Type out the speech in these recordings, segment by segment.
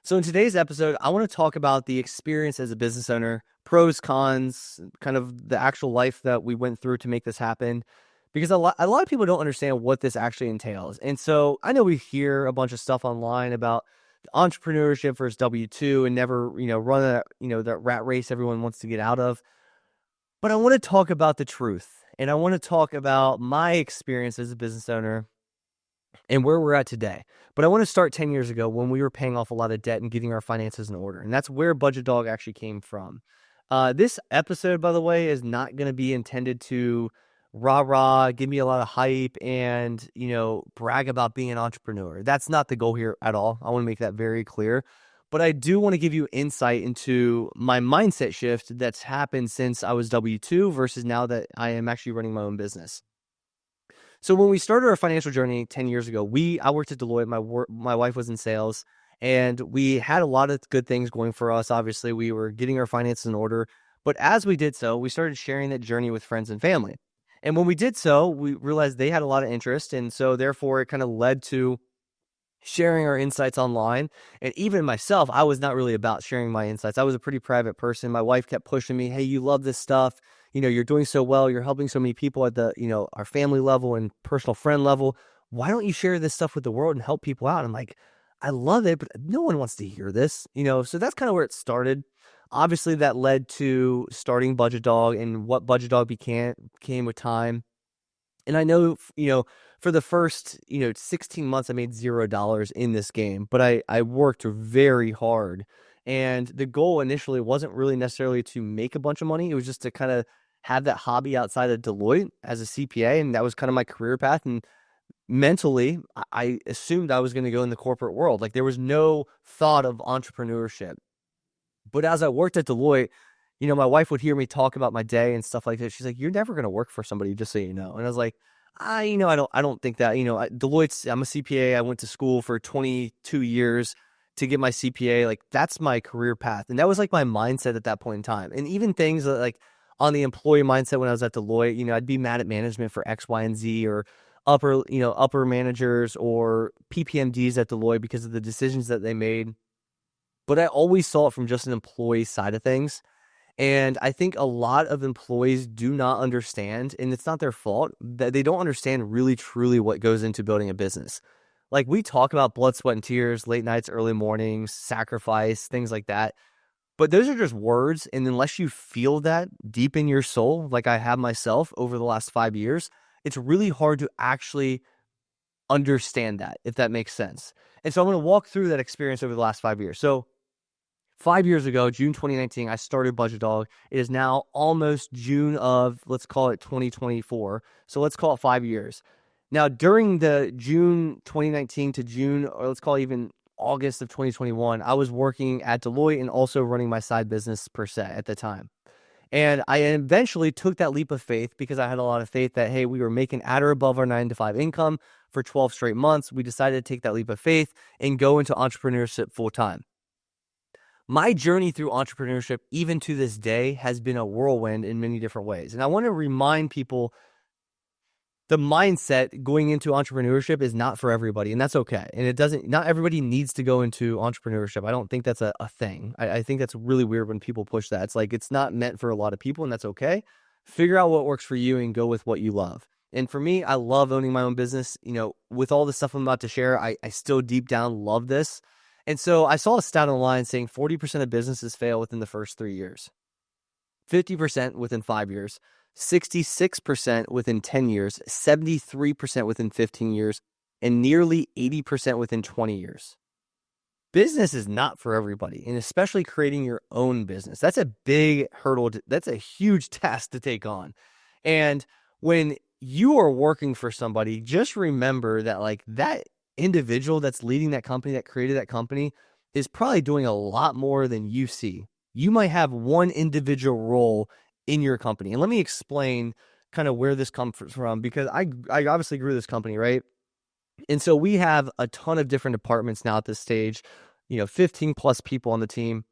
So in today's episode, I want to talk about the experience as a business owner, pros, cons, kind of the actual life that we went through to make this happen. Because a lot of people don't understand what this actually entails. And so I know we hear a bunch of stuff online about entrepreneurship versus W-2 and never, run that rat race everyone wants to get out of. But I want to talk about the truth. And I want to talk about my experience as a business owner and where we're at today. But I want to start 10 years ago when we were paying off a lot of debt and getting our finances in order. And that's where Budgetdog actually came from. This episode, by the way, is not going to be intended to rah-rah, give me a lot of hype and, brag about being an entrepreneur. That's not the goal here at all. I want to make that very clear. But I do want to give you insight into my mindset shift that's happened since I was W-2 versus now that I am actually running my own business. So when we started our financial journey 10 years ago, I worked at Deloitte. My wife was in sales, and we had a lot of good things going for us. Obviously, we were getting our finances in order. But as we did so, we started sharing that journey with friends and family. And when we did so, we realized they had a lot of interest. And so therefore, it kind of led to sharing our insights online. And even myself, I was not really about sharing my insights. I was a pretty private person. My wife kept pushing me, hey, you love this stuff. You're doing so well. You're helping so many people at the, our family level and personal friend level. Why don't you share this stuff with the world and help people out? I'm like, I love it, but no one wants to hear this, so that's kind of where it started. Obviously that led to starting Budgetdog and what Budgetdog became with time. And I know, for the first, 16 months, I made $0 in this game, but I worked very hard. And the goal initially wasn't really necessarily to make a bunch of money. It was just to kind of have that hobby outside of Deloitte as a CPA. And that was kind of my career path. And mentally, I assumed I was going to go in the corporate world. Like there was no thought of entrepreneurship. But as I worked at Deloitte, my wife would hear me talk about my day and stuff like that. She's like, "You're never going to work for somebody, just so you know." And I was like, I don't think that, Deloitte's, I'm a CPA. I went to school for 22 years to get my CPA. Like that's my career path. And that was like my mindset at that point in time. And even things like on the employee mindset when I was at Deloitte, I'd be mad at management for X, Y, and Z or upper managers or PPMDs at Deloitte because of the decisions that they made. But I always saw it from just an employee side of things. And I think a lot of employees do not understand, and it's not their fault, that they don't understand really truly what goes into building a business. Like we talk about blood, sweat, and tears, late nights, early mornings, sacrifice, things like that. But those are just words. And unless you feel that deep in your soul, like I have myself over the last 5 years, it's really hard to actually understand that, if that makes sense. And so I'm going to walk through that experience over the last 5 years. So 5 years ago, June 2019, I started Budgetdog. It is now almost June of, let's call it 2024. So let's call it 5 years. Now, during the June 2019 to June, or let's call it even August of 2021, I was working at Deloitte and also running my side business per se at the time. And I eventually took that leap of faith because I had a lot of faith that, hey, we were making at or above our 9-to-5 income for 12 straight months. We decided to take that leap of faith and go into entrepreneurship full time. My journey through entrepreneurship, even to this day, has been a whirlwind in many different ways. And I want to remind people the mindset going into entrepreneurship is not for everybody, and that's okay. And not everybody needs to go into entrepreneurship. I don't think that's a thing. I think that's really weird when people push that. It's like it's not meant for a lot of people, and that's okay. Figure out what works for you and go with what you love. And for me, I love owning my own business. With all the stuff I'm about to share, I still deep down love this. And so I saw a stat online saying 40% of businesses fail within the first 3 years, 50% within 5 years, 66% within 10 years, 73% within 15 years, and nearly 80% within 20 years. Business is not for everybody, and especially creating your own business. That's a big hurdle. That's a huge task to take on. And when you are working for somebody, just remember that that individual that's leading that company, that created that company, is probably doing a lot more than you see. You might have one individual role in your company. And let me explain kind of where this comes from, because I obviously grew this company, right? And so we have a ton of different departments now at this stage, 15 plus people on the team.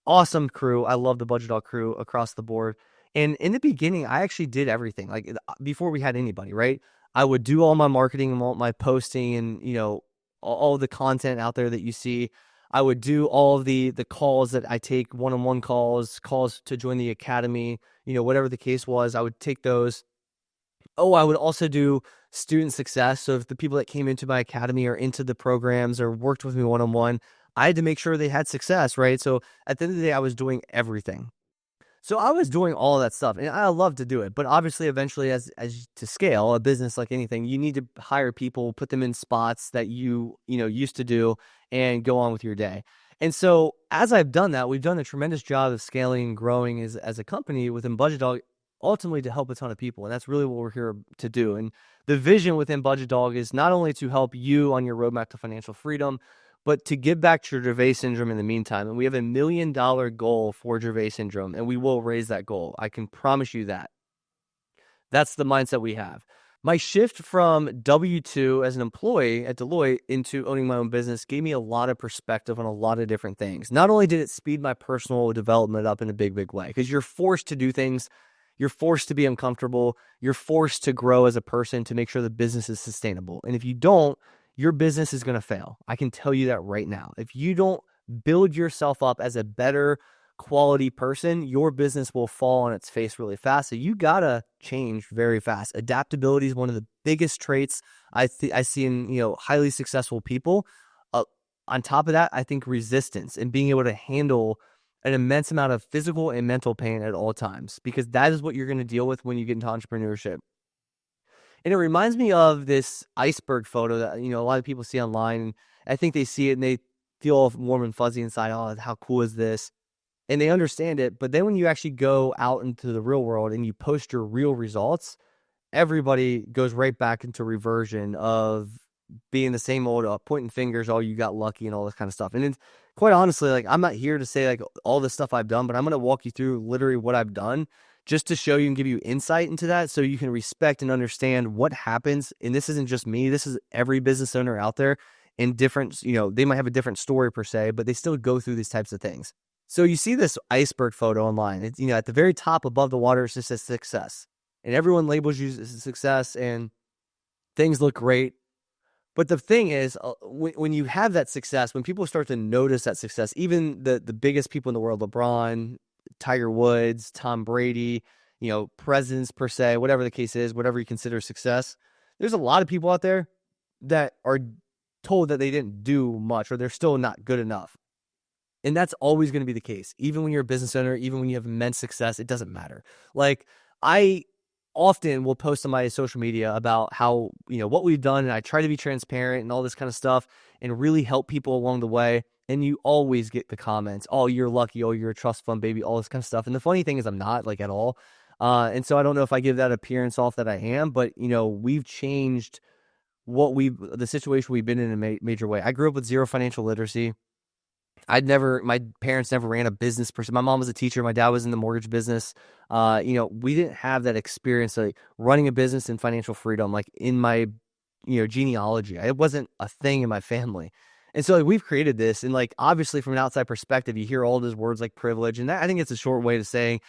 Awesome crew. I love the Budgetdog crew across the board. And in the beginning, I actually did everything. Like before we had anybody, right? I would do all my marketing and all my posting and, all the content out there that you see. I would do all of the calls that I take, one-on-one calls to join the academy, whatever the case was, I would take those. Oh, I would also do student success. So if the people that came into my academy or into the programs or worked with me one-on-one, I had to make sure they had success, right? So at the end of the day, I was doing everything. So I was doing all of that stuff, and I love to do it. But obviously, eventually, as to scale a business like anything, you need to hire people, put them in spots that you used to do, and go on with your day. And so as I've done that, we've done a tremendous job of scaling and growing as a company within Budgetdog, ultimately to help a ton of people, and that's really what we're here to do. And the vision within Budgetdog is not only to help you on your roadmap to financial freedom, but to give back to Gervais syndrome in the meantime. And we have $1 million goal for Gervais syndrome, and we will raise that goal. I can promise you that. That's the mindset we have. My shift from W-2 as an employee at Deloitte into owning my own business gave me a lot of perspective on a lot of different things. Not only did it speed my personal development up in a big, big way, because you're forced to do things, you're forced to be uncomfortable, you're forced to grow as a person to make sure the business is sustainable. And if you don't, your business is going to fail. I can tell you that right now. If you don't build yourself up as a better quality person, your business will fall on its face really fast. So you got to change very fast. Adaptability is one of the biggest traits I see in highly successful people. On top of that, I think resistance and being able to handle an immense amount of physical and mental pain at all times, because that is what you're going to deal with when you get into entrepreneurship. And it reminds me of this iceberg photo that, a lot of people see online. And I think they see it and they feel all warm and fuzzy inside. Oh, how cool is this? And they understand it. But then when you actually go out into the real world and you post your real results, everybody goes right back into reversion of being the same old pointing fingers, oh, you got lucky and all this kind of stuff. And it's quite honestly, like, I'm not here to say like all the stuff I've done, but I'm going to walk you through literally what I've done just to show you and give you insight into that so you can respect and understand what happens. And this isn't just me. This is every business owner out there in different, they might have a different story per se, but they still go through these types of things. So you see this iceberg photo online. It's, at the very top above the water, it just says success. And everyone labels you as a success and things look great. But the thing is, when you have that success, when people start to notice that success, even the biggest people in the world, LeBron, Tiger Woods, Tom Brady, presidents per se, whatever the case is, whatever you consider success, there's a lot of people out there that are told that they didn't do much or they're still not good enough. And that's always going to be the case. Even when you're a business owner, even when you have immense success, it doesn't matter. Like, I often will post on my social media about how, what we've done, and I try to be transparent and all this kind of stuff and really help people along the way. And you always get the comments, oh, you're lucky, oh, you're a trust fund baby, all this kind of stuff. And the funny thing is I'm not, like, at all. And so I don't know if I give that appearance off that I am, but, we've changed the situation we've been in a major way. I grew up with zero financial literacy. My parents never ran a business person. My mom was a teacher. My dad was in the mortgage business. We didn't have that experience, like running a business and financial freedom, like in my, genealogy. It wasn't a thing in my family. And so, like, we've created this, and, like, obviously from an outside perspective, you hear all those words like privilege, and that, I think it's a short way to saying,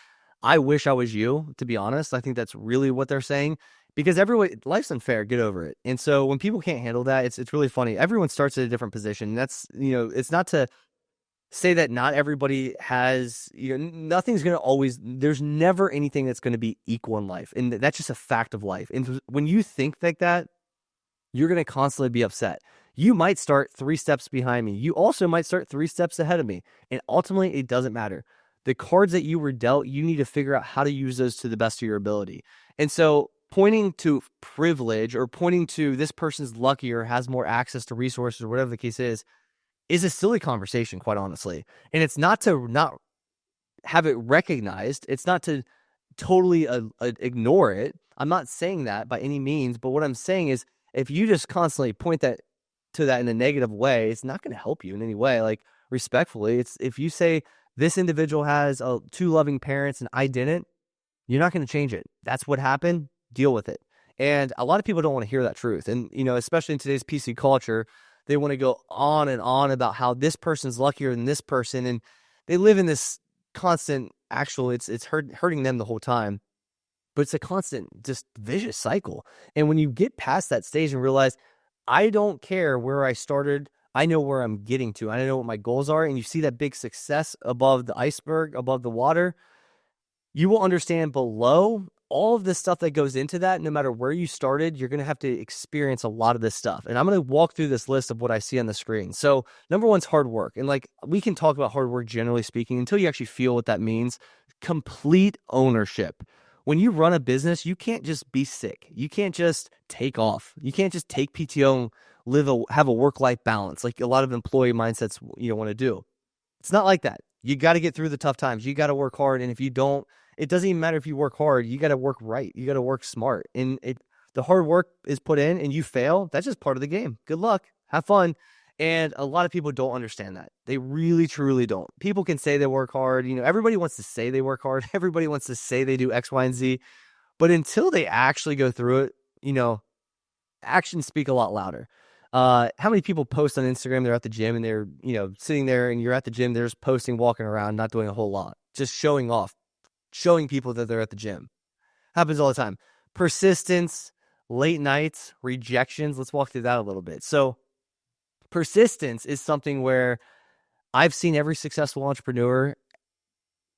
I wish I was you, to be honest. I think that's really what they're saying, because life's unfair, get over it. And so when people can't handle that, it's really funny. Everyone starts at a different position. And that's, it's not to say that not everybody has, nothing's going to always, there's never anything that's going to be equal in life. And that's just a fact of life. And when you think like that, you're going to constantly be upset. You might start 3 steps behind me. You also might start 3 steps ahead of me. And ultimately, it doesn't matter. The cards that you were dealt, you need to figure out how to use those to the best of your ability. And so pointing to privilege or pointing to this person's lucky or has more access to resources or whatever the case is a silly conversation, quite honestly. And it's not to not have it recognized. It's not to totally ignore it. I'm not saying that by any means. But what I'm saying is, if you just constantly point to that in a negative way, it's not going to help you in any way. Like, respectfully, it's if you say this individual has 2 loving parents and I didn't, you're not going to change it. That's what happened. Deal with it. And a lot of people don't want to hear that truth. And, especially in today's PC culture, they want to go on and on about how this person's luckier than this person. And they live in this constant, it's hurting them the whole time. But it's a constant, just vicious cycle. And when you get past that stage and realize, I don't care where I started, I know where I'm getting to. I know what my goals are. And you see that big success above the iceberg, above the water, you will understand below all of the stuff that goes into that. No matter where you started, you're going to have to experience a lot of this stuff. And I'm going to walk through this list of what I see on the screen. So number one's hard work. And like, we can talk about hard work generally speaking until you actually feel what that means. Complete ownership. When you run a business, you can't just be sick. You can't just take off. You can't just take PTO and have a work-life balance like a lot of employee mindsets want to do. It's not like that. You got to get through the tough times. You got to work hard. And if you don't, it doesn't even matter if you work hard. You got to work right. You got to work smart. And the hard work is put in and you fail. That's just part of the game. Good luck. Have fun. And a lot of people don't understand that. They really, truly don't. People can say they work hard. Everybody wants to say they work hard. Everybody wants to say they do X, Y, and Z. But until they actually go through it, actions speak a lot louder. How many people post on Instagram, they're at the gym and they're, sitting there and you're at the gym, they're just posting, walking around, not doing a whole lot, just showing off, showing people that they're at the gym. Happens all the time. Persistence, late nights, rejections. Let's walk through that a little bit. So persistence is something where I've seen every successful entrepreneur,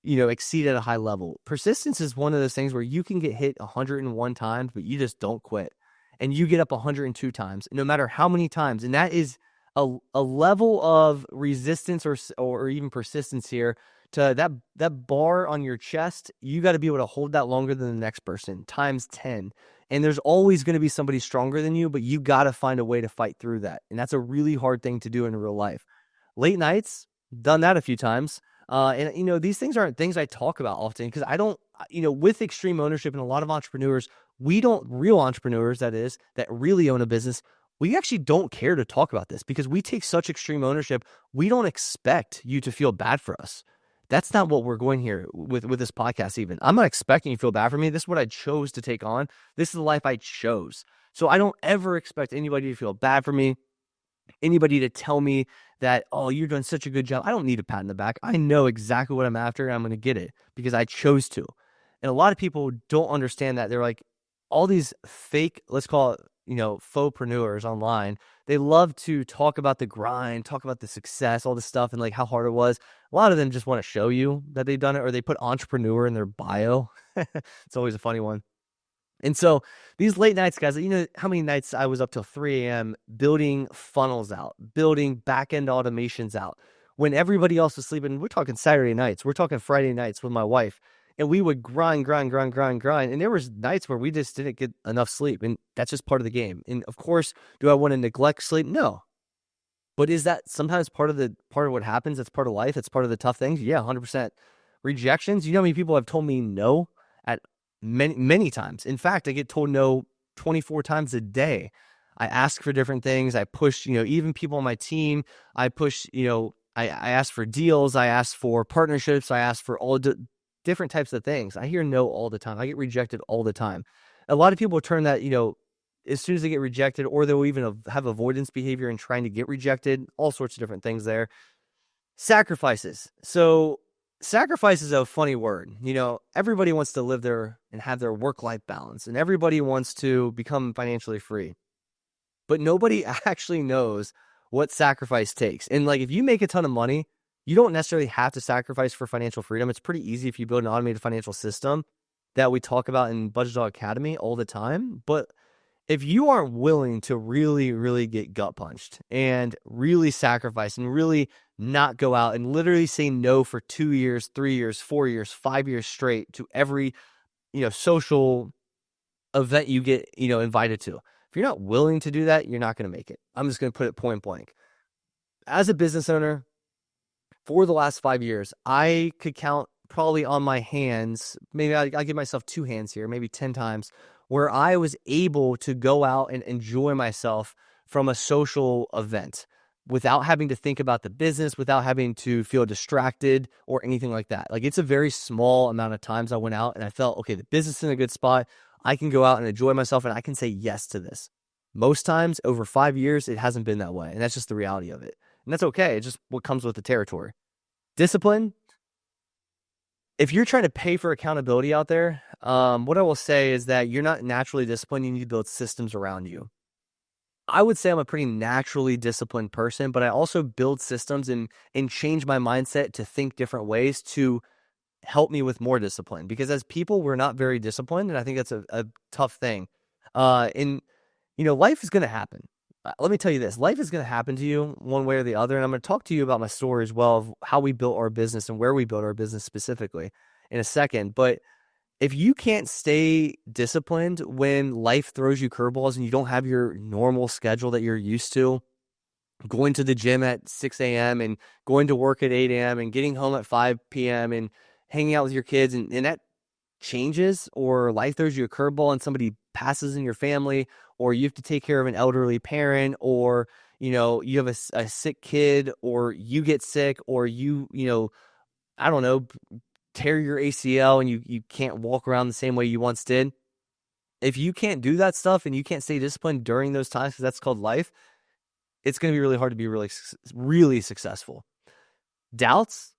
exceed at a high level. Persistence is one of those things where you can get hit 101 times, but you just don't quit. And you get up 102 times, no matter how many times. And that is a level of resistance or even persistence here to that bar on your chest. You got to be able to hold that longer than the next person, times 10. And there's always going to be somebody stronger than you, but you got to find a way to fight through that. And that's a really hard thing to do in real life. Late nights, done that a few times. And these things aren't things I talk about often because I don't, with extreme ownership and a lot of entrepreneurs, real entrepreneurs, that is, that really own a business, we actually don't care to talk about this because we take such extreme ownership. We don't expect you to feel bad for us. That's not what we're going here with this podcast even. I'm not expecting you to feel bad for me. This is what I chose to take on. This is the life I chose. So I don't ever expect anybody to feel bad for me, anybody to tell me that, oh, you're doing such a good job. I don't need a pat in the back. I know exactly what I'm after and I'm going to get it because I chose to. And a lot of people don't understand that. They're like, all these fake, let's call it, fauxpreneurs online, they love to talk about the grind, talk about the success, all this stuff, and like how hard it was. A lot of them just want to show you that they've done it, or they put entrepreneur in their bio. It's always a funny one. And so these late nights, guys, how many nights I was up till 3 a.m. building funnels out, building back-end automations out when everybody else was sleeping. We're talking Saturday nights. We're talking Friday nights with my wife. And we would grind. And there was nights where we just didn't get enough sleep. And that's just part of the game. And of course, do I want to neglect sleep? No. But is that sometimes part of what happens? That's part of life. It's part of the tough things. Yeah, 100%. Rejections. You know how many people have told me no at many, many times. In fact, I get told no 24 times a day. I ask for different things. I push, even people on my team. I push, I ask for deals. I ask for partnerships. I ask for all different types of things. I hear no all the time. I get rejected all the time. A lot of people turn that, as soon as they get rejected, or they'll even have avoidance behavior in trying to get rejected, all sorts of different things there. Sacrifices. So sacrifice is a funny word. Everybody wants to live there and have their work-life balance, and everybody wants to become financially free. But nobody actually knows what sacrifice takes. And like, if you make a ton of money, you don't necessarily have to sacrifice for financial freedom. It's pretty easy if you build an automated financial system that we talk about in Budgetdog Academy all the time. But if you aren't willing to really, really get gut punched and really sacrifice and really not go out and literally say no for 2 years, 3 years, 4 years, 5 years straight to every, social event you get, invited to. If you're not willing to do that, you're not going to make it. I'm just going to put it point blank. As a business owner, for the last 5 years, I could count probably on my hands, maybe I'll give myself 2 hands here, maybe 10 times, where I was able to go out and enjoy myself from a social event without having to think about the business, without having to feel distracted or anything like that. Like, it's a very small amount of times I went out and I felt, okay, the business is in a good spot. I can go out and enjoy myself and I can say yes to this. Most times over 5 years, it hasn't been that way. And that's just the reality of it. And that's okay. It's just what comes with the territory. Discipline. If you're trying to pay for accountability out there, what I will say is that you're not naturally disciplined. You need to build systems around you. I would say I'm a pretty naturally disciplined person, but I also build systems and change my mindset to think different ways to help me with more discipline. Because as people, we're not very disciplined, and I think that's a tough thing. And life is going to happen. Let me tell you this: life is going to happen to you one way or the other. And I'm going to talk to you about my story as well of how we built our business and where we built our business specifically in a second. But if you can't stay disciplined when life throws you curveballs and you don't have your normal schedule that you're used to, going to the gym at 6 a.m. and going to work at 8 a.m. and getting home at 5 p.m. and hanging out with your kids, and that changes, or life throws you a curveball and somebody passes in your family, or you have to take care of an elderly parent, or you have a sick kid, or you get sick, or I don't know, tear your ACL and you can't walk around the same way you once did. If you can't do that stuff and you can't stay disciplined during those times, because that's called life, it's going to be really hard to be really, really successful. Doubts,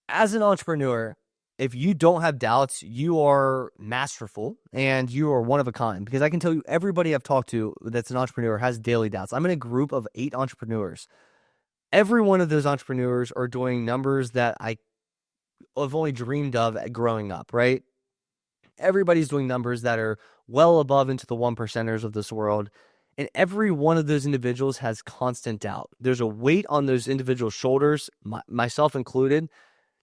as an entrepreneur, if you don't have doubts, you are masterful and you are one of a kind. Because I can tell you, everybody I've talked to that's an entrepreneur has daily doubts. I'm in a group of 8 entrepreneurs. Every one of those entrepreneurs are doing numbers that I've only dreamed of growing up, right? Everybody's doing numbers that are well above into the 1%ers of this world. And every one of those individuals has constant doubt. There's a weight on those individual shoulders, myself included,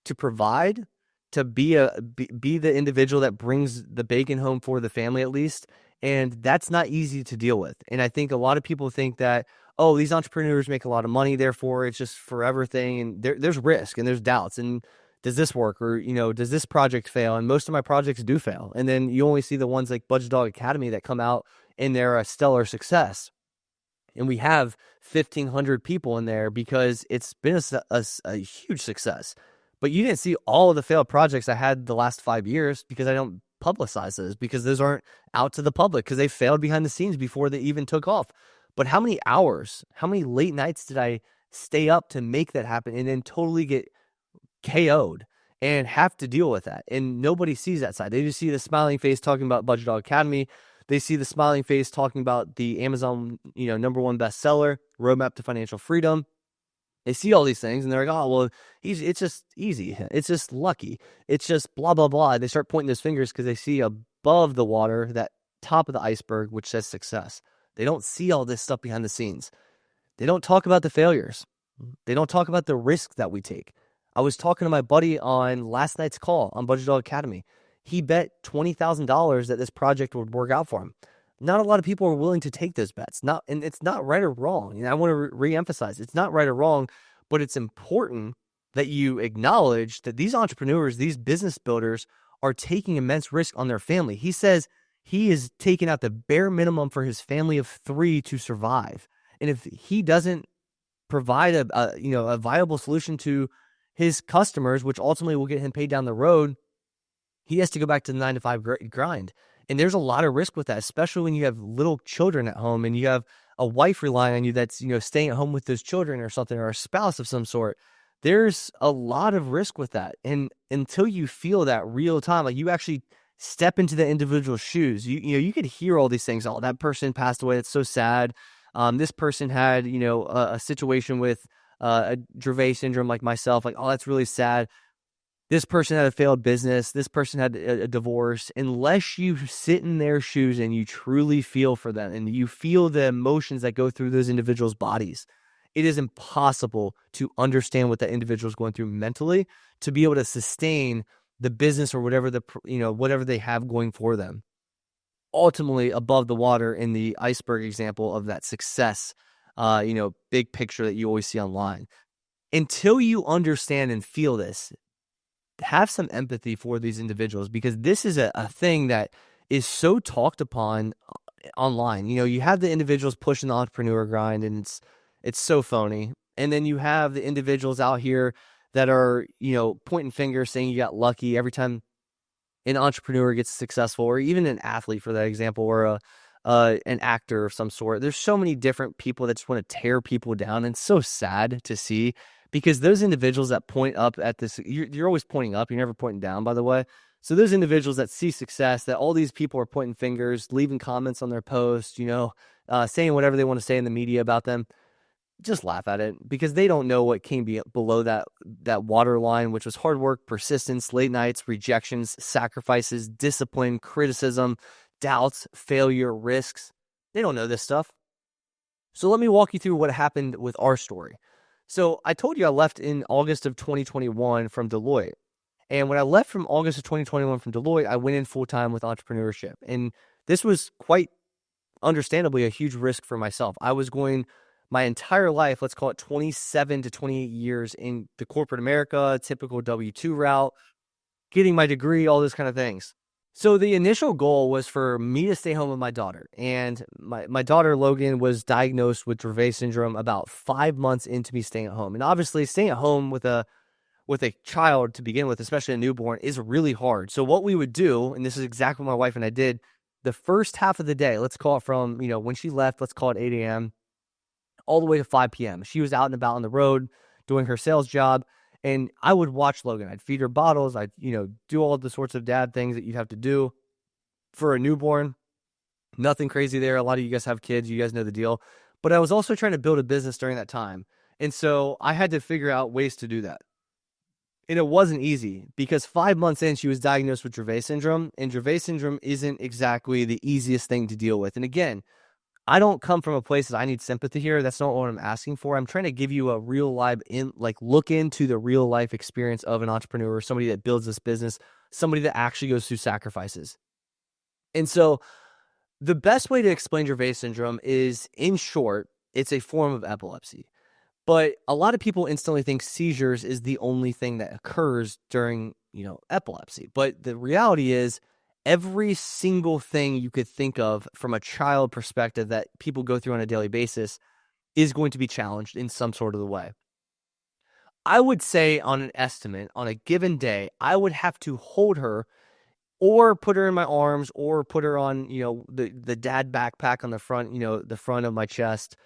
to provide, to be the individual that brings the bacon home for the family at least. And that's not easy to deal with. And I think a lot of people think that, oh, these entrepreneurs make a lot of money, therefore it's just forever thing. And there's risk and there's doubts. And does this work? Or, does this project fail? And most of my projects do fail. And then you only see the ones like Budgetdog Academy that come out and they're a stellar success. And we have 1,500 people in there because it's been a huge success. But you didn't see all of the failed projects I had the last 5 years because I don't publicize those, because those aren't out to the public, because they failed behind the scenes before they even took off. But how many hours, how many late nights did I stay up to make that happen and then totally get KO'd and have to deal with that? And nobody sees that side. They just see the smiling face talking about Budgetdog Academy. They see the smiling face talking about the Amazon, #1 bestseller, Roadmap to Financial Freedom. They see all these things and they're like, oh, well, it's just easy. It's just lucky. It's just blah, blah, blah. They start pointing those fingers because they see above the water, that top of the iceberg, which says success. They don't see all this stuff behind the scenes. They don't talk about the failures. They don't talk about the risk that we take. I was talking to my buddy on last night's call on Budgetdog Academy. He bet $20,000 that this project would work out for him. Not a lot of people are willing to take those bets. And it's not right or wrong. I want to re-emphasize, it's not right or wrong, but it's important that you acknowledge that these entrepreneurs, these business builders, are taking immense risk on their family. He says he is taking out the bare minimum for his family of 3 to survive. And if he doesn't provide a viable solution to his customers, which ultimately will get him paid down the road, he has to go back to the 9-to-5 grind. And there's a lot of risk with that, especially when you have little children at home and you have a wife relying on you that's, staying at home with those children or something, or a spouse of some sort. There's a lot of risk with that. And until you feel that real time, like you actually step into the individual shoes, you could hear all these things. Oh, that person passed away. It's so sad. This person had, a situation with a Dravet syndrome like myself. Like, oh, that's really sad. This person had a failed business. This person had a divorce. Unless you sit in their shoes and you truly feel for them and you feel the emotions that go through those individuals' bodies, it is impossible to understand what that individual is going through mentally to be able to sustain the business or whatever whatever they have going for them. Ultimately, above the water in the iceberg example of that success, big picture that you always see online. Until you understand and feel this, have some empathy for these individuals, because this is a thing that is so talked upon online. You have the individuals pushing the entrepreneur grind, and it's so phony. And then you have the individuals out here that are, pointing fingers saying you got lucky every time an entrepreneur gets successful, or even an athlete for that example, or an actor of some sort. There's so many different people that just want to tear people down, and it's so sad to see. Because those individuals that point up at this, you're always pointing up. You're never pointing down, by the way. So those individuals that see success, that all these people are pointing fingers, leaving comments on their posts, saying whatever they want to say in the media about them. Just laugh at it, because they don't know what came below that water line, which was hard work, persistence, late nights, rejections, sacrifices, discipline, criticism, doubts, failure, risks. They don't know this stuff. So let me walk you through what happened with our story. So I told you I left in August of 2021 from Deloitte. And when I left from August of 2021 from Deloitte, I went in full-time with entrepreneurship. And this was quite understandably a huge risk for myself. I was going my entire life, let's call it 27 to 28 years in the corporate America, typical W-2 route, getting my degree, all those kind of things. So the initial goal was for me to stay home with my daughter. And my daughter, Logan, was diagnosed with Dravet syndrome about 5 months into me staying at home. And obviously staying at home with a child to begin with, especially a newborn, is really hard. So what we would do, and this is exactly what my wife and I did, the first half of the day, let's call it from, when she left, let's call it 8 a.m., all the way to 5 p.m. She was out and about on the road doing her sales job, and I would watch Logan. I'd feed her bottles. I'd, do all the sorts of dad things that you'd have to do for a newborn. Nothing crazy there. A lot of you guys have kids. You guys know the deal. But I was also trying to build a business during that time. And so I had to figure out ways to do that. And it wasn't easy, because 5 months in, she was diagnosed with Dravet syndrome, and Dravet syndrome isn't exactly the easiest thing to deal with. And again, I don't come from a place that I need sympathy here. That's not what I'm asking for. I'm trying to give you a real life look into the real life experience of an entrepreneur, somebody that builds this business, somebody that actually goes through sacrifices. And so the best way to explain Dravet syndrome is, in short, it's a form of epilepsy. But a lot of people instantly think seizures is the only thing that occurs during, epilepsy. But the reality is, every single thing you could think of from a child perspective that people go through on a daily basis is going to be challenged in some sort of the way. I would say, on an estimate, on a given day, I would have to hold her or put her in my arms or put her on, the dad backpack on the front, the front of my chest,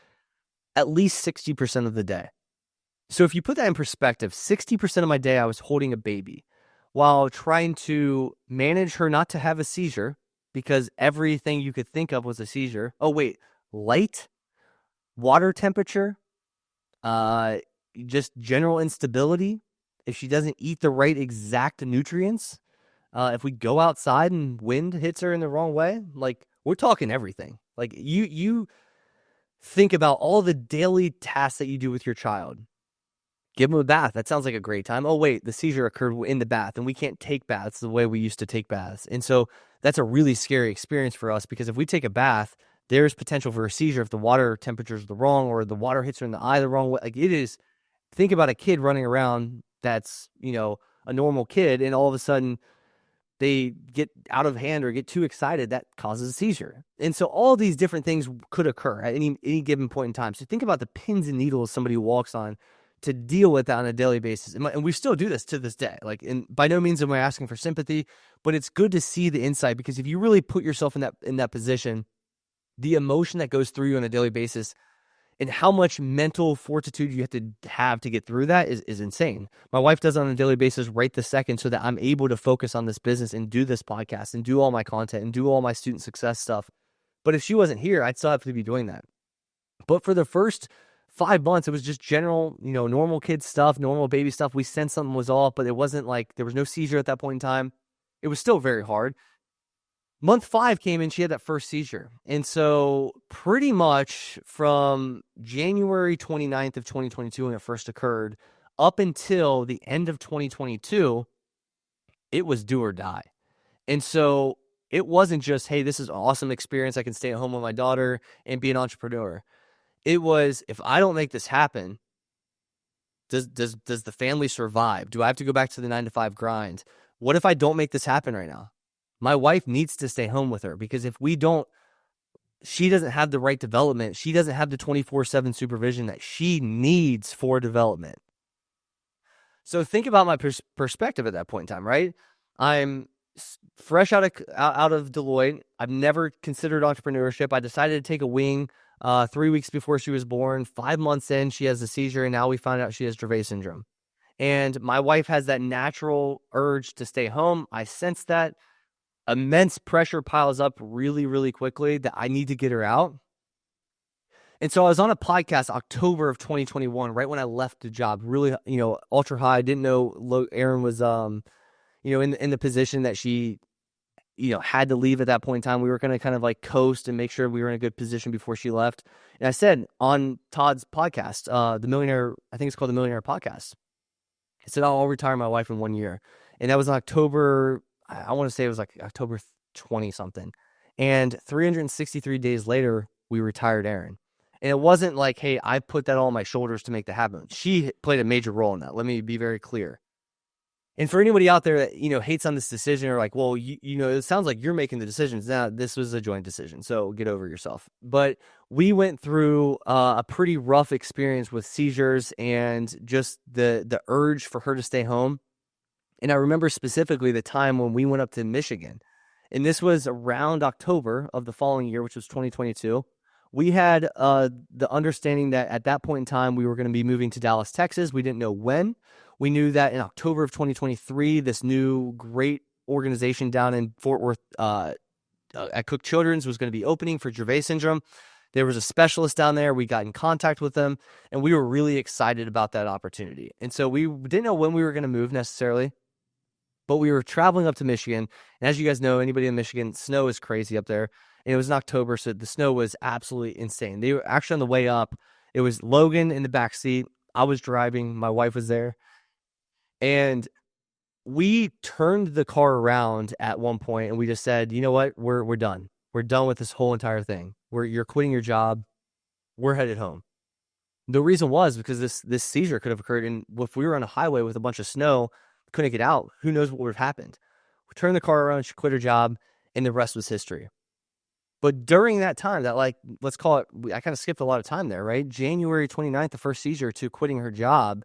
at least 60% of the day. So if you put that in perspective, 60% of my day I was holding a baby while trying to manage her not to have a seizure, because everything you could think of was a seizure. Oh, wait, light, water temperature, just general instability. If she doesn't eat the right exact nutrients, if we go outside and wind hits her in the wrong way, we're talking everything. You think about all the daily tasks that you do with your child. Give them a bath. That sounds like a great time. Oh, wait, the seizure occurred in the bath, and we can't take baths the way we used to take baths. And so that's a really scary experience for us, because if we take a bath, there's potential for a seizure if the water temperature is the wrong, or the water hits her in the eye the wrong way. It is, think about a kid running around that's, a normal kid, and all of a sudden they get out of hand or get too excited, that causes a seizure. And so all these different things could occur at any given point in time. So think about the pins and needles somebody walks on to deal with that on a daily basis. And we still do this to this day. And by no means am I asking for sympathy, but it's good to see the insight, because if you really put yourself in that position, the emotion that goes through you on a daily basis and how much mental fortitude you have to get through that is insane. My wife does it on a daily basis right this second, so that I'm able to focus on this business and do this podcast and do all my content and do all my student success stuff. But if she wasn't here, I'd still have to be doing that. But for the first 5 months, it was just general, normal kid stuff, normal baby stuff. We sensed something was off, but it wasn't there was no seizure at that point in time. It was still very hard. Month 5 came in, she had that first seizure. And so pretty much from January 29th of 2022, when it first occurred, up until the end of 2022, it was do or die. And so it wasn't just, hey, this is an awesome experience, I can stay at home with my daughter and be an entrepreneur. It was, if I don't make this happen, does the family survive? Do I have to go back to the 9-to-5 grind? What if I don't make this happen right now? My wife needs to stay home with her, because if we don't, she doesn't have the right development. She doesn't have the 24/7 supervision that she needs for development. So think about my perspective at that point in time, right? I'm fresh out of Deloitte. I've never considered entrepreneurship. I decided to take a wing 3 weeks before she was born. 5 months in, she has a seizure, and now we find out she has Dravet syndrome. And my wife has that natural urge to stay home. I sense that. Immense pressure piles up really, really quickly that I need to get her out. And so I was on a podcast October of 2021, right when I left the job, really, ultra high. I didn't know Erin was, in the position that she, had to leave at that point in time. We were going to kind of like coast and make sure we were in a good position before she left. And I said on Todd's podcast, the Millionaire, I think it's called the Millionaire Podcast, I said, I'll retire my wife in 1 year. And that was in October, I want to say it was like October 20 something. And 363 days later, we retired Erin. And it wasn't like, hey, I put that all on my shoulders to make that happen. She played a major role in that. Let me be very clear. And for anybody out there that, hates on this decision or like, well, it sounds like you're making the decisions. Now, this was a joint decision, so get over yourself. But we went through a pretty rough experience with seizures and just the urge for her to stay home. And I remember specifically the time when we went up to Michigan. And this was around October of the following year, which was 2022. We had the understanding that at that point in time, we were going to be moving to Dallas, Texas. We didn't know when. We knew that in October of 2023, this new great organization down in Fort Worth at Cook Children's was going to be opening for Dravet syndrome. There was a specialist down there. We got in contact with them, and we were really excited about that opportunity. And so we didn't know when we were going to move necessarily, but we were traveling up to Michigan. And as you guys know, anybody in Michigan, snow is crazy up there. And it was in October, so the snow was absolutely insane. They were actually on the way up. It was Logan in the back seat. I was driving. My wife was there. And we turned the car around at one point and we just said, you know what? We're done. We're done with this whole entire thing. You're quitting your job. We're headed home. The reason was because this seizure could have occurred. And if we were on a highway with a bunch of snow, couldn't get out, who knows what would have happened. We turned the car around, she quit her job, and the rest was history. But during that time, that let's call it, I kind of skipped a lot of time there, right? January 29th, the first seizure to quitting her job.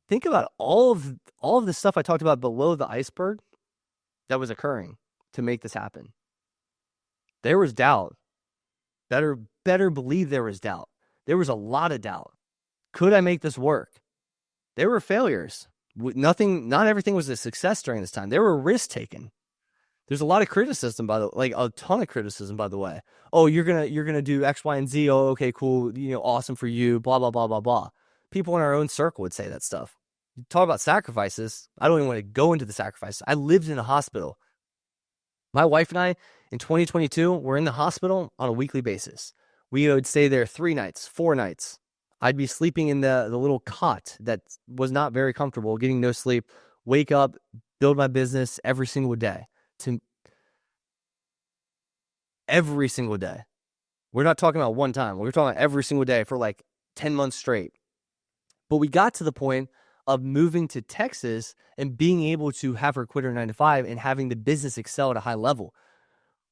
Think about all of the stuff I talked about below the iceberg that was occurring to make this happen. There was doubt. Better believe there was doubt. There was a lot of doubt. Could I make this work? There were failures. Not everything was a success during this time. There were risks taken. There's a lot of criticism, a ton of criticism, by the way. Oh, you're gonna do X, Y, and Z. Oh, okay, cool. Awesome for you. Blah blah blah blah blah. People in our own circle would say that stuff. You talk about sacrifices. I don't even want to go into the sacrifices. I lived in a hospital. My wife and I, in 2022, were in the hospital on a weekly basis. We would stay there 3 nights, 4 nights. I'd be sleeping in the little cot that was not very comfortable, getting no sleep, wake up, build my business every single day. Every single day. We're not talking about one time. We're talking about every single day for like 10 months straight. But we got to the point of moving to Texas and being able to have her quit her 9-to-5 and having the business excel at a high level.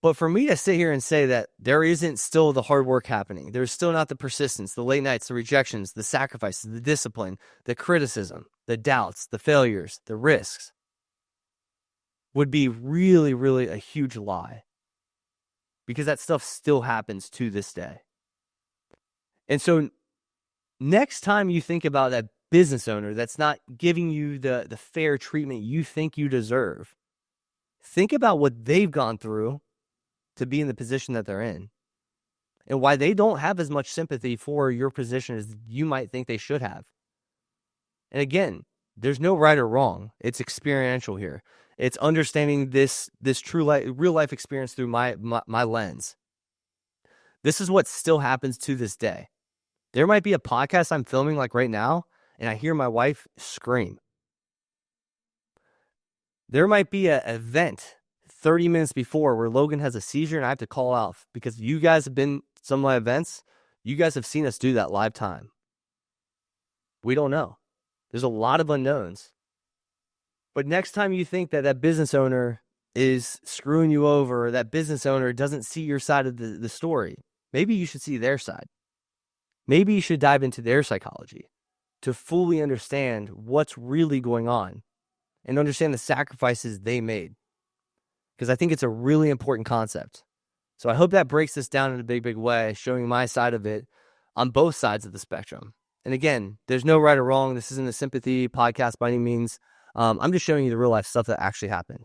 But for me to sit here and say that there isn't still the hard work happening, there's still not the persistence, the late nights, the rejections, the sacrifices, the discipline, the criticism, the doubts, the failures, the risks, would be really, really a huge lie. Because that stuff still happens to this day. And so next time you think about that business owner that's not giving you the fair treatment you think you deserve, think about what they've gone through to be in the position that they're in and why they don't have as much sympathy for your position as you might think they should have. And again, there's no right or wrong. It's experiential here. It's understanding this true real life experience through my lens. This is what still happens to this day. There might be a podcast I'm filming like right now, and I hear my wife scream. There might be an event 30 minutes before where Logan has a seizure and I have to call off because you guys have been some of my events. You guys have seen us do that live time. We don't know. There's a lot of unknowns. But next time you think that business owner is screwing you over, or that business owner doesn't see your side of the story, maybe you should see their side. Maybe you should dive into their psychology to fully understand what's really going on and understand the sacrifices they made. Because I think it's a really important concept. So I hope that breaks this down in a big, big way, showing my side of it on both sides of the spectrum. And again, there's no right or wrong. This isn't a sympathy podcast by any means. I'm just showing you the real life stuff that actually happened.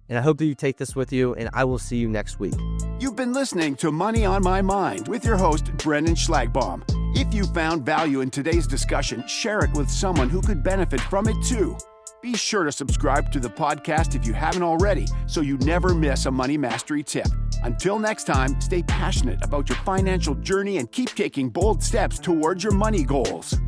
And I hope that you take this with you, and I will see you next week. You've been listening to Money on My Mind with your host, Brendan Schlagbaum. If you found value in today's discussion, share it with someone who could benefit from it too. Be sure to subscribe to the podcast if you haven't already, so you never miss a money mastery tip. Until next time, stay passionate about your financial journey and keep taking bold steps towards your money goals.